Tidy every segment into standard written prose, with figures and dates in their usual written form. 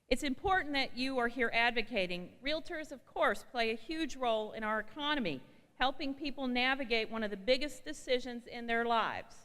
It's important that you are here advocating. Realtors, of course, play a huge role in our economy, helping people navigate one of the biggest decisions in their lives.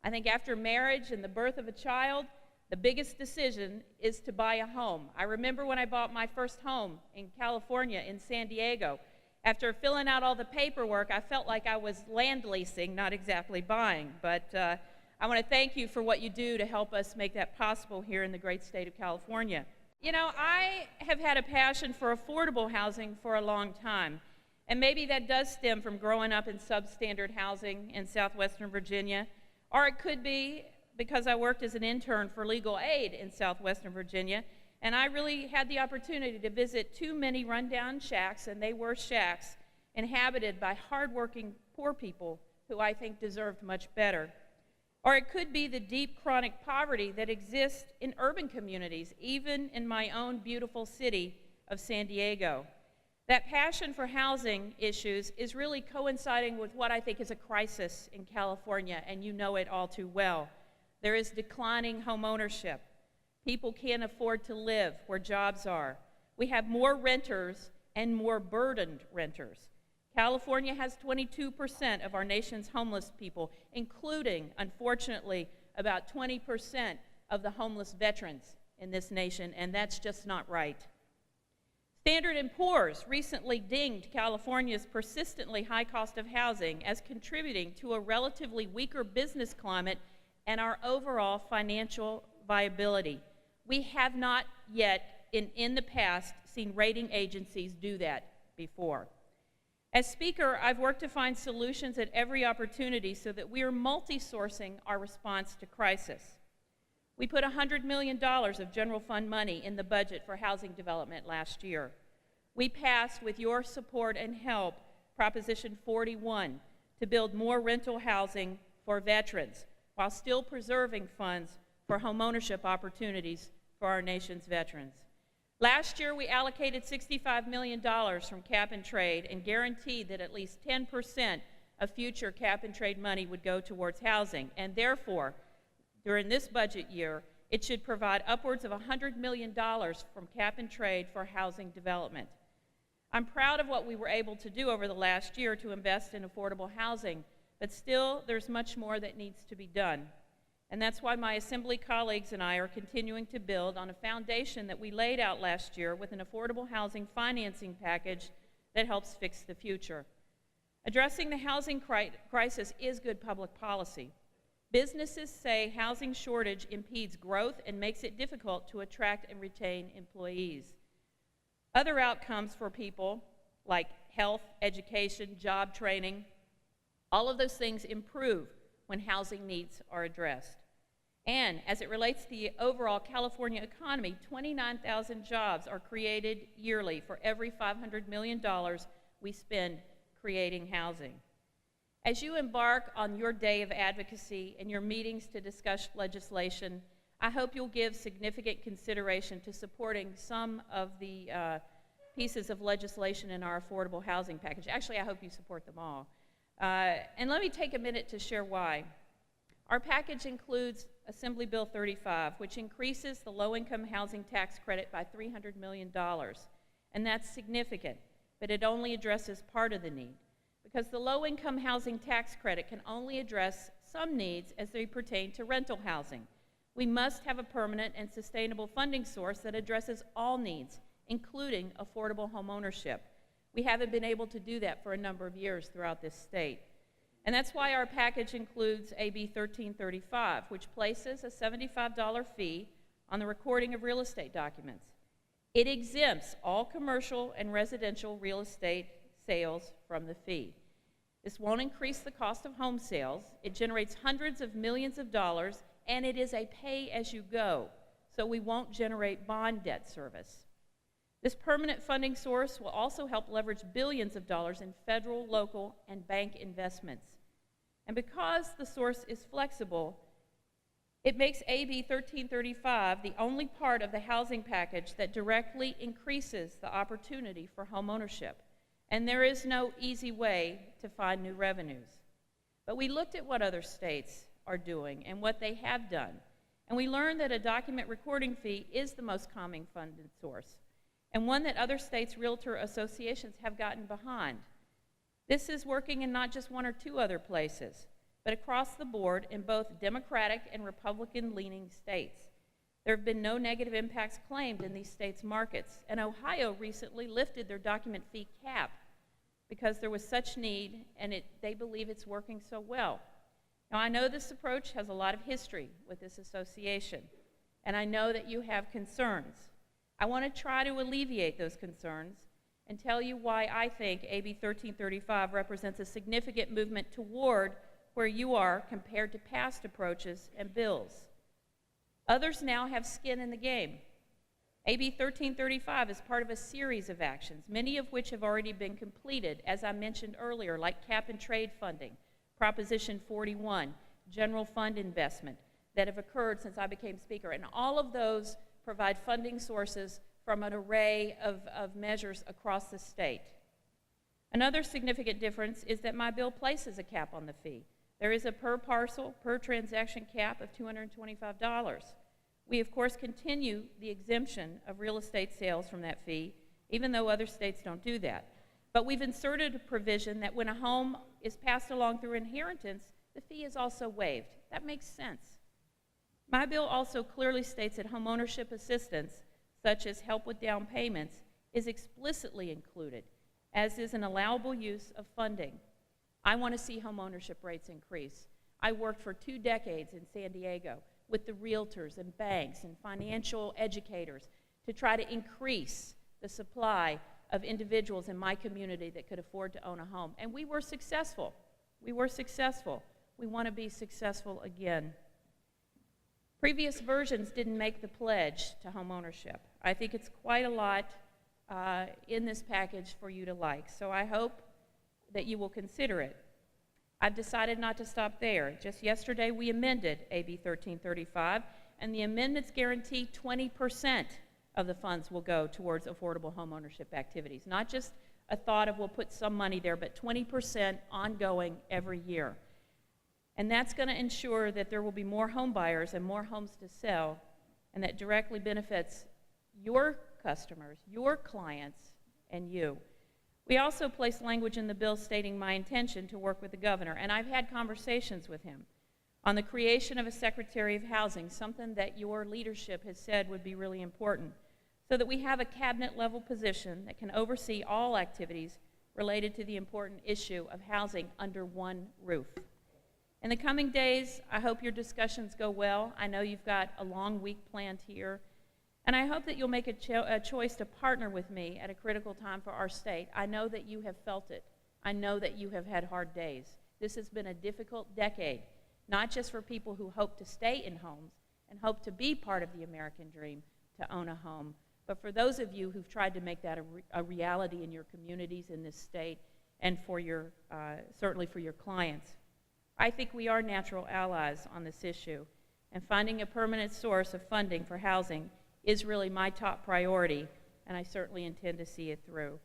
I think after marriage and the birth of a child, the biggest decision is to buy a home. I remember when I bought my first home in California, in San Diego. After filling out all the paperwork, I felt like I was land leasing, not exactly buying. But I want to thank you for what you do to help us make that possible here in the great state of California. You know, I have had a passion for affordable housing for a long time. And maybe that does stem from growing up in substandard housing in southwestern Virginia. Or it could be because I worked as an intern for legal aid in southwestern Virginia. And I really had the opportunity to visit too many rundown shacks, and they were shacks, inhabited by hardworking poor people who I think deserved much better. Or it could be the deep chronic poverty that exists in urban communities, even in my own beautiful city of San Diego. That passion for housing issues is really coinciding with what I think is a crisis in California, and you know it all too well. There is declining home ownership. People can't afford to live where jobs are. We have more renters and more burdened renters. California has 22% of our nation's homeless people, including, unfortunately, about 20% of the homeless veterans in this nation, and that's just not right. Standard & Poor's recently dinged California's persistently high cost of housing as contributing to a relatively weaker business climate and our overall financial viability. We have not yet, in the past, seen rating agencies do that before. As Speaker, I've worked to find solutions at every opportunity so that we are multi-sourcing our response to crisis. We put $100 million of general fund money in the budget for housing development last year. We passed, with your support and help, Proposition 41 to build more rental housing for veterans while still preserving funds for homeownership opportunities for our nation's veterans. Last year, we allocated $65 million from cap and trade and guaranteed that at least 10% of future cap and trade money would go towards housing, and therefore, during this budget year, it should provide upwards of $100 million from cap and trade for housing development. I'm proud of what we were able to do over the last year to invest in affordable housing, but still, there's much more that needs to be done. And that's why my Assembly colleagues and I are continuing to build on a foundation that we laid out last year with an affordable housing financing package that helps fix the future. Addressing the housing crisis is good public policy. Businesses say housing shortage impedes growth and makes it difficult to attract and retain employees. Other outcomes for people, like health, education, job training, all of those things improve when housing needs are addressed. And as it relates to the overall California economy, 29,000 jobs are created yearly for every $500 million we spend creating housing. As you embark on your day of advocacy and your meetings to discuss legislation, I hope you'll give significant consideration to supporting some of the pieces of legislation in our affordable housing package. Actually, I hope you support them all. And let me take a minute to share why. Our package includes Assembly Bill 35, which increases the low-income housing tax credit by $300 million. And that's significant, but it only addresses part of the need, because the low-income housing tax credit can only address some needs as they pertain to rental housing. We must have a permanent and sustainable funding source that addresses all needs, including affordable home ownership. We haven't been able to do that for a number of years throughout this state. And that's why our package includes AB 1335, which places a $75 fee on the recording of real estate documents. It exempts all commercial and residential real estate sales from the fee. This won't increase the cost of home sales. It generates hundreds of millions of dollars, and it is a pay-as-you-go, so we won't generate bond debt service. This permanent funding source will also help leverage billions of dollars in federal, local, and bank investments. And because the source is flexible, it makes AB 1335 the only part of the housing package that directly increases the opportunity for home ownership. And there is no easy way to find new revenues. But we looked at what other states are doing and what they have done. And we learned that a document recording fee is the most common funded source, and one that other states' realtor associations have gotten behind. This is working in not just one or two other places, but across the board in both Democratic and Republican-leaning states. There have been no negative impacts claimed in these states' markets, and Ohio recently lifted their document fee cap because there was such need, and they believe it's working so well. Now, I know this approach has a lot of history with this association, and I know that you have concerns. I want to try to alleviate those concerns and tell you why I think AB 1335 represents a significant movement toward where you are compared to past approaches and bills. Others now have skin in the game. AB 1335 is part of a series of actions, many of which have already been completed, as I mentioned earlier, like cap and trade funding, Proposition 41, general fund investment, that have occurred since I became Speaker. And all of those provide funding sources from an array of measures across the state. Another significant difference is that my bill places a cap on the fee. There is a per parcel, per transaction cap of $225. We, of course, continue the exemption of real estate sales from that fee, even though other states don't do that. But we've inserted a provision that when a home is passed along through inheritance, the fee is also waived. That makes sense. My bill also clearly states that homeownership assistance, such as help with down payments, is explicitly included, as is an allowable use of funding. I want to see homeownership rates increase. I worked for 2 decades in San Diego with the realtors and banks and financial educators to try to increase the supply of individuals in my community that could afford to own a home. And we were successful. We were successful. We want to be successful again. Previous versions didn't make the pledge to homeownership. I think it's quite a lot in this package for you to like, so I hope that you will consider it. I've decided not to stop there. Just yesterday we amended AB 1335, and the amendments guarantee 20% of the funds will go towards affordable homeownership activities. Not just a thought of we'll put some money there, but 20% ongoing every year. And that's going to ensure that there will be more home buyers and more homes to sell, and that directly benefits your customers, your clients, and you. We also placed language in the bill stating my intention to work with the governor, and I've had conversations with him on the creation of a Secretary of Housing, something that your leadership has said would be really important, so that we have a cabinet-level position that can oversee all activities related to the important issue of housing under one roof. In the coming days, I hope your discussions go well. I know you've got a long week planned here, and I hope that you'll make a choice to partner with me at a critical time for our state. I know that you have felt it. I know that you have had hard days. This has been a difficult decade, not just for people who hope to stay in homes and hope to be part of the American dream to own a home, but for those of you who've tried to make that a reality in your communities in this state and for your, certainly for your clients. I think we are natural allies on this issue, and finding a permanent source of funding for housing is really my top priority, and I certainly intend to see it through.